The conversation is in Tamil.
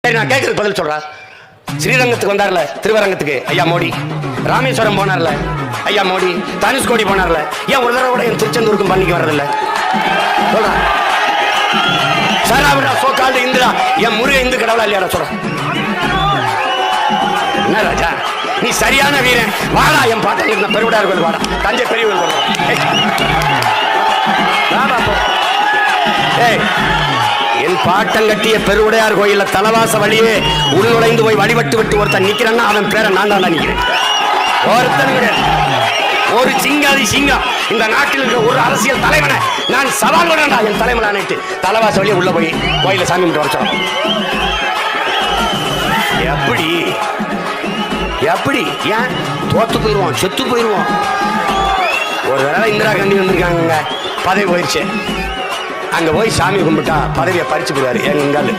நான் கேட்கறதுக்கு பதில் சொல்றா. ஸ்ரீரங்கத்துக்கு வந்தார்ல, திருவரங்கத்துக்கு ஐயா மோடி, ராமேஸ்வரம் போனார்ல ஐயா மோடி, தனுஷ்கோடி போனார்ல, ஏன் ஒரு தடவை கூட என் திருச்செந்தூருக்கும் பண்ணிக்கு வர்றதில்ல சொல்றா. சராவிடா சோக்கால்டு இந்துடா, என் முருக இந்து கடவுளா இல்லையா சொல்ற. என்ன ராஜா நீ சரியான வீரன், வாடா என் பாட்டன் இருந்த பெருவிடார் கோயில் வாடா, தஞ்சை பெரிய என் பாட்டம் கட்டிய பெருவுடையார் கோயில தலவாச வழியே உள்நுழைந்து போய் வழிபட்டு விட்டு ஒருத்தன் நிக்கிறான்னா அவன் பேரை நான் தான் நிக்கிறேன். ஒருத்தன் ஒரு சிங்காதி சிங்கம் இந்த நாட்டில் இருக்கிற ஒரு அரசியல் தலைவனை நான் சவால் விடா. என் தலைவன் தலவாச வழியே உள்ள போய் கோயில சாமி மட்டும் வரைச்சோம். எப்படி எப்படி ஏன் தோத்து போயிடுவோம், செத்து போயிடுவோம். ஒரு தடவை இந்திரா காந்தி வந்திருக்காங்க, பதவி போயிடுச்சு. அங்க போய் சாமி கும்பிட்டா பதவியை பறிச்சு போடுவாரு எங்கால்.